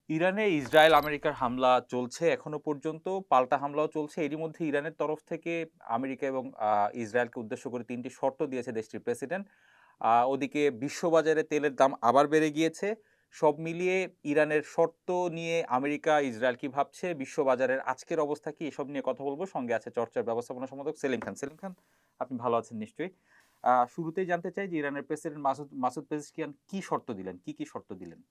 ইরানে ইসরায়েল আমেরিকার হামলা চলছে এখনো পর্যন্ত, পাল্টা হামলাও চলছে। এরই মধ্যে ইরানের তরফ থেকে আমেরিকা এবং ইসরায়েলকে উদ্দেশ্য করে ৩টি শর্ত দিয়েছে দেশটির প্রেসিডেন্ট। ওদিকে বিশ্ববাজারে তেলের দাম আবার বেড়ে গিয়েছে। সব মিলিয়ে ইরানের শর্ত নিয়ে আমেরিকা, ইসরায়েল কি ভাবছে, বিশ্ববাজারের আজকের অবস্থা কি, এসব নিয়ে কথা বলবো। সঙ্গে আছে চর্চার ব্যবস্থাপনা সম্পাদক সেলিম খান। সেলিম খান, আপনি ভালো আছেন নিশ্চয়ই। শুরুতেই জানতে চাই যে ইরানের প্রেসিডেন্ট মাসুদ মাসুদ পেজেশকিয়ান কি শর্ত দিলেন, কি কি শর্ত দিলেন?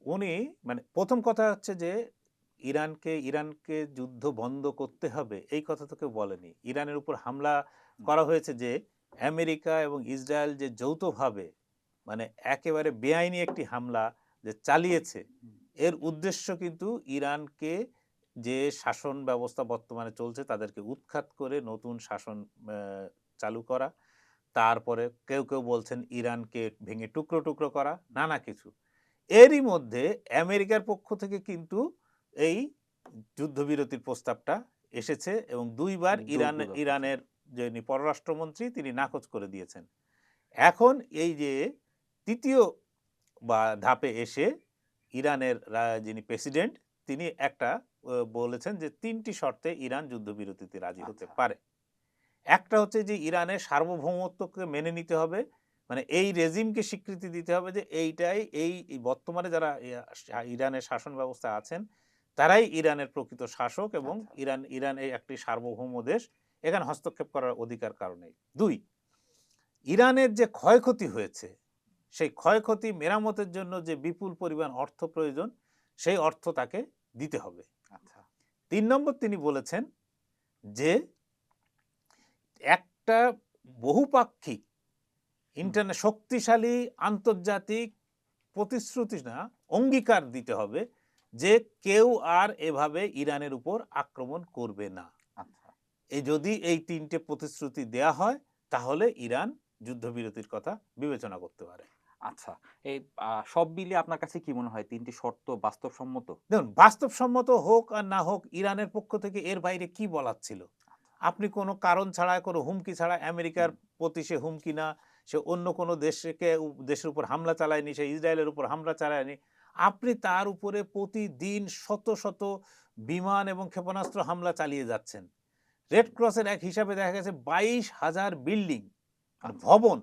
উনি মানে প্রথম কথা হচ্ছে যে ইরানকে যুদ্ধ বন্ধ করতে হবে এই কথা তো কেউ বলেনি। ইরানের উপর হামলা হুম, করা হয়েছে যে আমেরিকা এবং ইসরায়েল যে যৌথভাবে মানে একেবারে বেআইনি একটি হামলা যে চালিয়েছে, হুম। এর উদ্দেশ্য কিন্তু ইরানকে যে শাসন ব্যবস্থা বর্তমানে চলছে তাদেরকে উৎখাত করে নতুন শাসন চালু করা। তারপরে কেউ কেউ বলছেন ইরানকে ভেঙে টুকরো টুকরো করা, নানা কিছু। এরই মধ্যে আমেরিকার পক্ষ থেকে কিন্তু এই যুদ্ধবিরতির প্রস্তাবটা এসেছে এবং ২ বার জোরপূর্বক জি। ইরানের যিনি পররাষ্ট্রমন্ত্রী তিনি নাকচ করে দিয়েছেন। এখন এই যে ৩য় ধাপে এসে ইরানের যিনি প্রেসিডেন্ট তিনি একটা বলেছেন যে ৩টি শর্তে ইরান যুদ্ধবিরতিতে রাজি হতে আচ্ছা। পারে। একটা হচ্ছে যে ইরানের সার্বভৌমত্বকে মেনে নিতে হবে। মানে এই রেজিমকে স্বীকৃতি দিতে হবে যে এইটাই এই বর্তমানে যারা ইরানের শাসন ব্যবস্থায় আছেন, তারাই ইরানের প্রকৃত শাসক এবং আচ্ছা। ইরান এই একটি সার্বভৌম দেশ। এখানে হস্তক্ষেপ করার অধিকার কারো নেই। ২, ইরানের যে ক্ষয়ক্ষতি হয়েছে, সেই ক্ষয়ক্ষতি মেরামতের জন্য যে বিপুল পরিমাণ অর্থ প্রয়োজন, সেই অর্থ তাকে দিতে হবে। আচ্ছা। ৩ নম্বর তিনি বলেছেন যে একটা বহুপাক্ষিক হুম। শক্তিশালী আন্তর্জাতিক প্রতিশ্রুতি না, অঙ্গীকার দিতে হবে যে কেউ আর এভাবে ইরানের উপর আক্রমণ করবে না। আচ্ছা। যদি এই ৩টে প্রতিশ্রুতি দেয়া হয় তাহলে ইরান যুদ্ধবিরতির কথা বিবেচনা করতে পারে। আচ্ছা। এই সব মিলিয়ে আপনার কাছে কি মনে হয় ৩ টি শর্ত বাস্তবসম্মত? দেখুন, বাস্তবসম্মত হোক আর না হোক ইরানের পক্ষ থেকে এর বাইরে কি বলার ছিল? আপনি কোনো কারণ ছাড়া, কোনো হুমকি ছাড়া আমেরিকার হুম, প্রতি সে হুমকি না, সে অন্য কোনো দেশের উপর হামলা চালায়নি, সে ইসরায়েলের উপর হামলা চালায়নি। আপনি তার উপরে প্রতিদিন শত শত বিমান এবং ক্ষেপণাস্ত্র হামলা চালিয়ে যাচ্ছেন। রেড ক্রসের এক হিসাবে দেখা গেছে ২২,০০০ বিল্ডিং মানে আচ্ছা। ভবন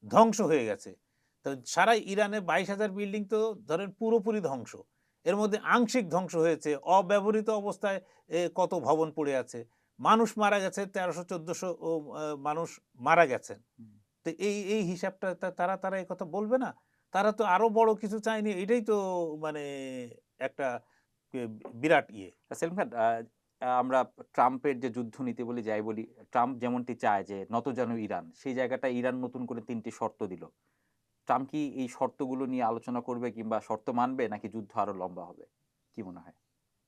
ধ্বংস হয়ে গেছে। তো সারা ইরানে ২২,০০০ বিল্ডিং তো ধরেন পুরোপুরি ধ্বংস। এর মধ্যে আংশিক ধ্বংস হয়েছে। অব্যবহৃত অবস্থায় কত ভবন পড়ে আছে। মানুষ মারা গেছে ১৩০০-১৪০০ মানুষ মারা গেছেন। হুম। তো এই হিসাবটা তারা এই কথা বলবে না? তারা তো আরো বড় কিছু চায়নি। এটাই তো মানে একটা কে বিরাট ইয়ে। সেলিম খান, আমরা ট্রাম্পের যে যুদ্ধনীতি বলি যাই বলি, ট্রাম্প যেমনটি চায় যে নতজানু ইরান, সেই জায়গাটায় ইরান নতুন করে ৩ টি শর্ত দিল। ট্রাম্প কি এই শর্তগুলো নিয়ে আলোচনা করবে কিংবা শর্ত মানবে নাকি যুদ্ধ আরো লম্বা হবে? কি মনে হয়?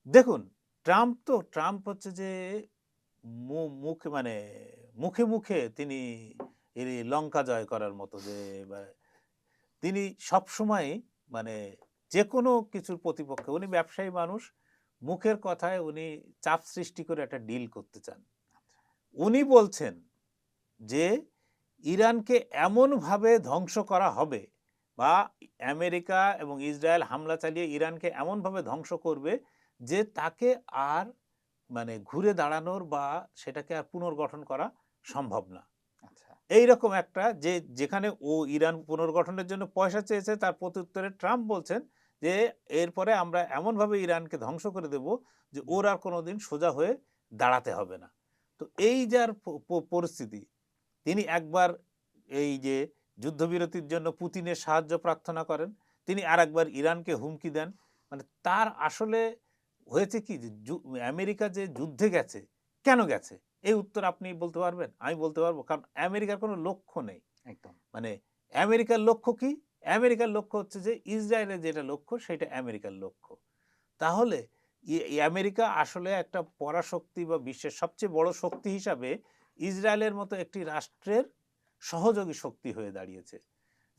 দেখুন, ট্রাম্প হচ্ছে যে মু মুখে মানে মুখে তিনি লঙ্কা জয় করার মতো যে বা তিনি সবসময়ই মানে যেকোনো কিছুর প্রতিপক্ষে উনি ব্যবসায়ী মানুষ। মুখের কথায় উনি চাপ সৃষ্টি করে একটা ডিল করতে চান। উনি বলছেন যে ইরানকে এমনভাবে ধ্বংস করা হবে বা আমেরিকা এবং ইসরায়েল হামলা চালিয়ে ইরানকে এমনভাবে ধ্বংস করবে যে তাকে আর মানে ঘুরে দাঁড়ানোর বা সেটাকে আর পুনর্গঠন করা সম্ভব না। আচ্ছা। এইরকম একটা যেখানে ও ইরান পুনর্গঠনের জন্য পয়সা চেয়েছে তার প্রত্যুত্তরে ট্রাম্প বলছেন যে এরপরে আমরা এমনভাবে ইরানকে ধ্বংস করে দেব যে হুম, ওর আর কোনোদিন সোজা হয়ে দাঁড়াতে হবে না। তো এই যার পরিস্থিতি, তিনি একবার এই যে যুদ্ধবিরতির জন্য পুতিনের সাহায্য প্রার্থনা করেন, তিনি আরেকবার ইরানকে হুমকি দেন। মানে তার আসলে হয়েছে কি যে আমেরিকা যে যুদ্ধে গেছে, কেন গেছে? এই উত্তর আপনি বলতে পারবেন? আমি বলতে পারব। কারণ আমেরিকার কোনো লক্ষ্য নেই। একদম। মানে আমেরিকার লক্ষ্য কি? আমেরিকার লক্ষ্য হচ্ছে যে ইসরায়েলের যেটা লক্ষ্য সেটা আমেরিকার লক্ষ্য। তাহলে আমেরিকা আসলে একটা পরাশক্তি বা বিশ্বের সবচেয়ে বড় শক্তি হিসাবে ইসরায়েলের মতো একটি রাষ্ট্রের সহযোগী শক্তি হয়ে দাঁড়িয়েছে।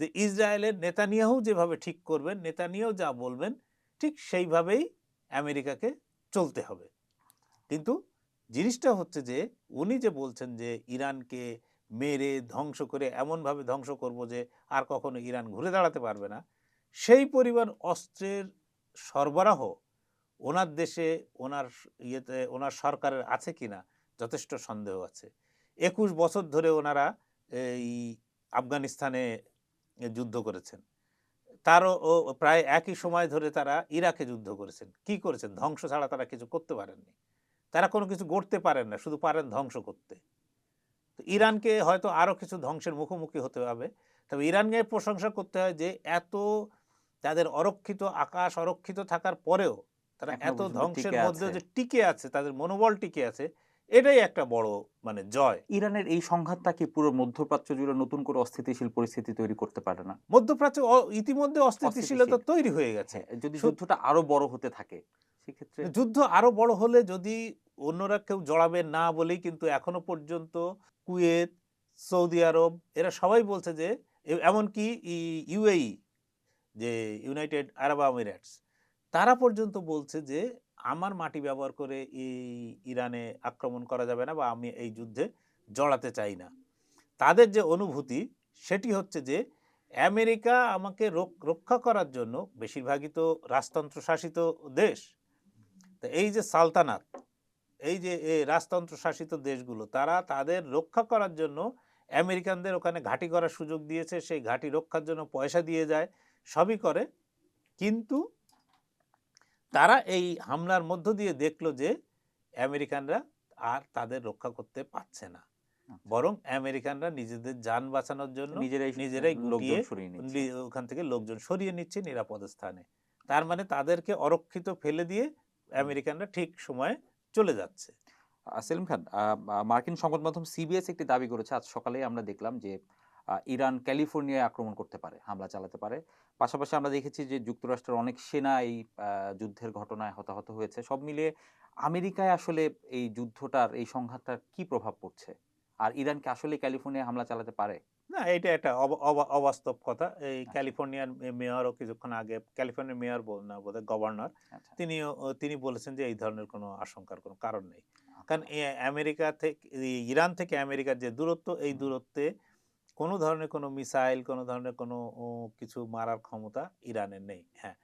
যে ইসরায়েলের নেতানিয়াহু যেভাবে ঠিক করবেন, নেতানিয়াহু যা বলবেন ঠিক সেইভাবেই আমেরিকাকে চলতে হবে। কিন্তু জিনিসটা হচ্ছে যে উনি যে বলছেন যে ইরানকে মেরে ধ্বংস করে এমনভাবে ধ্বংস করব যে আর কখনো ইরান ঘুরে দাঁড়াতে পারবে না, সেই পরিমাণ অস্ত্রের সরবরাহ ওনার দেশে ওনার ওনার সরকারের আছে কিনা যথেষ্ট সন্দেহ আছে। ২১ বছর ধরে ওনারা এই আফগানিস্তানে যুদ্ধ করেছেন। তারও প্রায় একই সময় ধরে তারা ইরাকে যুদ্ধ করেছেন। কি করেছেন? ধ্বংস ছাড়া তারা কিছু করতে পারেননি। তারা কোনো কিছু গড়তে পারেন না, শুধু পারেন ধ্বংস করতে। তো ইরানকে হয়তো আরো কিছু ধ্বংসের মুখোমুখি হতে হবে। তবে ইরানকে প্রশংসা করতে হয় যে এত তাদের অরক্ষিত আকাশ অরক্ষিত থাকার পরেও তারা এখনো এত পর্যন্ত ধ্বংসের টিকে মধ্যেও আছে। যে টিকে আছে, তাদের মনোবল টিকে আছে, এটাই একটা বড় মানে জয়। ইরানের এই সংঘাতটা কি পুরো মধ্যপ্রাচ্য জুড়ে নতুন করে অস্থিতিশীল পরিস্থিতি তৈরি করতে পারে না? মধ্যপ্রাচ্যে ইতিমধ্যে অস্থিতিশীলতা অস্থিতিশীল। তৈরি হয়ে গেছে। হ্যাঁ, যদি সু যুদ্ধটা আরো বড় হতে থাকে সেক্ষেত্রে যুদ্ধ আরো বড় হলে যদি অন্যরা কেউ জড়াবে না বলেই কিন্তু এখনো পর্যন্ত কুয়েত, সৌদি আরব এরা সবাই বলছে যে এমনকি ইউএই যে ইউনাইটেড আরব আমিরাটস তারা পর্যন্ত বলছে যে আমার মাটি ব্যবহার করে এই ইরানে আক্রমণ করা যাবে না বা আমি এই যুদ্ধে জড়াতে চাই না। তাদের যে অনুভূতি সেটি হচ্ছে যে আমেরিকা আমাকে রক্ষা করার জন্য, বেশিরভাগই তো রাজতন্ত্র শাসিত দেশ, তো এই যে সালতানাত, এই যে রাজতন্ত্র শাসিত দেশগুলো তারা তাদের রক্ষা করার জন্য আমেরিকানদের ওখানে ঘাঁটি করার সুযোগ দিয়েছে, সেই ঘাঁটি রক্ষার জন্য পয়সা দিয়ে যায়, সবই করে। কিন্তু তারা এই হামলার মধ্য দিয়ে দেখলো যে আমেরিকানরা আর তাদের রক্ষা করতে পারছে না, বরং আমেরিকানরা নিজেদের যান বাঁচানোর জন্য নিজেরাই গুটিয়ে লোকজন সরিয়ে নিচ্ছে। ওখান থেকে লোকজন সরিয়ে নিচ্ছে নিরাপদ স্থানে। তার মানে তাদেরকে অরক্ষিত ফেলে দিয়ে আমেরিকানরা ঠিক সময়ে চলে যাচ্ছে। সেলিম খান, মার্কিন সংবাদ মাধ্যম সিবিএস একটি দাবি করেছে আজ সকালেই আমরা দেখলাম যে ইরান ক্যালিফোর্নিয়ায় আক্রমণ করতে পারে, হামলা চালাতে পারে। পাশাপাশি আমরা দেখেছি যে যুক্তরাষ্ট্রের অনেক সেনা এই যুদ্ধের ঘটনায় হতাহত হয়েছে। সব মিলিয়ে আমেরিকায় আসলে এই যুদ্ধটার এই সংঘাতটার কি প্রভাব পড়ছে? আর ইরান কি আসলে ক্যালিফোর্নিয়ায় হামলা চালাতে পারে? না, এটা একটা অবাস্তব কথা। এই আচ্ছা, ক্যালিফোর্নিয়ার মেয়রও কিছুক্ষণ আগে, ক্যালিফোর্নিয়ার মেয়র না বোধহয় গভর্নর, আচ্ছা, তিনি বলেছেন যে এই ধরনের কোনো আশঙ্কার কোনো কারণ নেই। আচ্ছা। কারণ আমেরিকা থেকে ইরান থেকে আমেরিকার যে দূরত্ব, এই হুম, দূরত্বে কোনো ধরনের কোনো মিসাইল, কোনো ধরনের কোনো কিছু মারার ক্ষমতা ইরানের নেই। হ্যাঁ,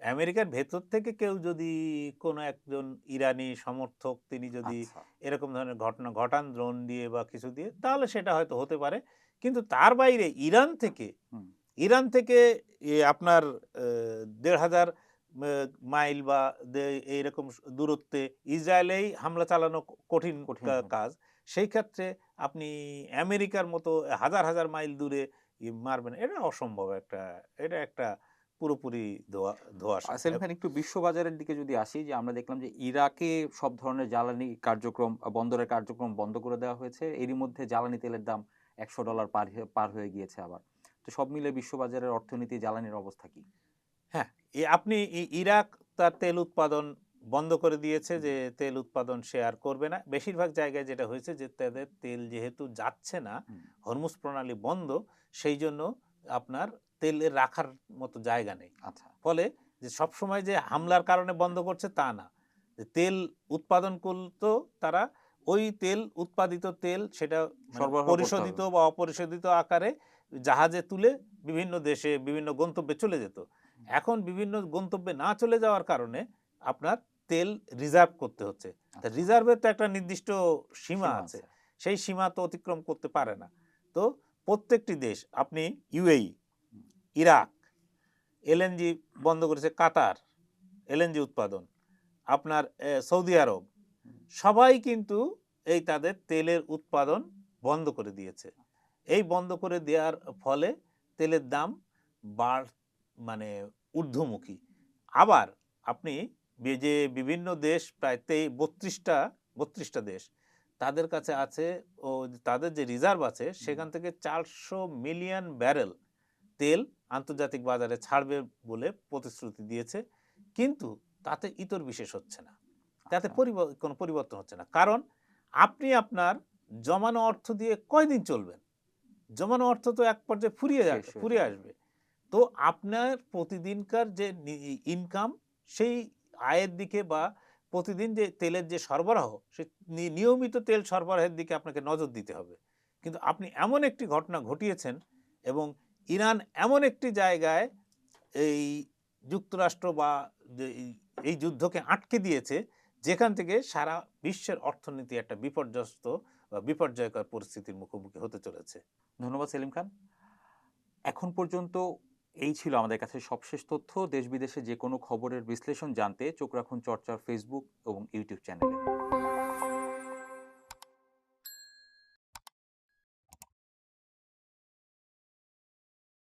আমেরিকার ভেতর থেকে কেউ যদি কোনো একজন ইরানি সমর্থক তিনি যদি আচ্ছা। এরকম ধরনের ঘটনা ঘটান ড্রোন দিয়ে বা কিছু দিয়ে, তাহলে সেটা হয়তো হতে পারে। কিন্তু তার বাইরে হুম, ইরান থেকে আপনার ১,৫০০ মাইল বা এইরকম দূরত্বে ইসরায়েলেই হামলা চালানো কঠিন কঠিন হবে। কাজ। সেই ক্ষেত্রে আপনি আমেরিকার মতো হাজার হাজার মাইল দূরে মারবেন, এটা অসম্ভব। এটা একটা পুরোপুরি ধোঁয়াশা। সেলিম খান, একটু বিশ্ববাজারের দিকে যদি আসি, যে আমরা দেখলাম যে ইরাকে সব ধরনের জ্বালানি কার্যক্রম, বন্দরের কার্যক্রম বন্ধ করে দেওয়া হয়েছে। এরই মধ্যে জ্বালানি তেলের দাম $১০০ পার হয়ে গিয়েছে আবার। তো সব মিলে বিশ্ববাজারের অর্থনীতি, জ্বালানির অবস্থা কি? হ্যাঁ, আপনি ইরাক তার তেল উৎপাদন বন্ধ করে দিয়েছে, হুম, যে তেল উৎপাদন সে আর করবে না। বেশিরভাগ জায়গায় যেটা হয়েছে যে তাদের তেল যেহেতু যাচ্ছে না, হুম, হরমুজ প্রণালী বন্ধ, সেই জন্য আপনার তেলের রাখার মতো জায়গা নেই। আচ্ছা। ফলে যে সবসময় যে হামলার কারণে বন্ধ করছে তা না। যে তেল উৎপাদন করতো তারা, ওই তেল উৎপাদিত তেল সেটা মানে সরবরাহ করতে হবে। পরিশোধিত বা অপরিশোধিত আকারে জাহাজে তুলে বিভিন্ন দেশে বিভিন্ন গন্তব্যে চলে যেত। হুম, এখন বিভিন্ন গন্তব্যে না চলে যাওয়ার কারণে আপনার তেল রিজার্ভ করতে হচ্ছে। তা আচ্ছা। রিজার্ভের তো একটা নির্দিষ্ট সীমা সীমা আছে। আছে। সেই সীমা তো অতিক্রম করতে পারে না। তো প্রত্যেকটি দেশ, আপনি ইউএই, হুম, ইরাক এলএনজি বন্ধ করেছে, কাতার এলএনজি উৎপাদন, আপনার সৌদি আরব, হুম, সবাই কিন্তু এই তাদের তেলের উৎপাদন বন্ধ করে দিয়েছে। এই বন্ধ করে দেওয়ার ফলে তেলের দাম বাড় মানে ঊর্ধ্বমুখী। আবার আপনি যে বিভিন্ন দেশ প্রায় ৩২টা দেশ, তাদের কাছে আছে ও তাদের যে রিজার্ভ আছে হুম, সেখান থেকে ৪০০ মিলিয়ন ব্যারেল তেল আন্তর্জাতিক বাজারে ছাড়বে বলে প্রতিশ্রুতি দিয়েছে। কিন্তু তাতে ইতর বিশেষ হচ্ছে না। তাতে আচ্ছা। কোনো পরিবর্তন হচ্ছে না। কারণ আপনি আপনার জমানো অর্থ দিয়ে কয়দিন চলবেন? জমানো অর্থ তো এক পর্যায়ে শেষ হয়ে ফুরিয়ে যাবে। আসবে। তো আপনার প্রতিদিনকার যে ইনকাম, সেই আয়ের দিকে বা প্রতিদিন যে তেলের যে সরবরাহ, সে নিয়মিত তেল সরবরাহের দিকে আপনাকে নজর দিতে হবে। কিন্তু আপনি এমন একটি ঘটনা ঘটিয়েছেন এবং ইরান এমন একটি জায়গায় এই যুক্তরাষ্ট্র বা যে এই যুদ্ধকে আটকে দিয়েছে, যেখান থেকে সারা বিশ্বের অর্থনীতি একটা বিপর্যস্ত বা বিপর্যয়কর পরিস্থিতির মুখোমুখি হতে চলেছে। ধন্যবাদ সেলিম খান। এখন পর্যন্ত এই ছিল আমাদের কাছে সবশেষ তথ্য। দেশ বিদেশে যে কোনো খবরের বিশ্লেষণ জানতে চোখ রাখুন চর্চার ফেসবুক এবং ইউটিউব চ্যানেলে।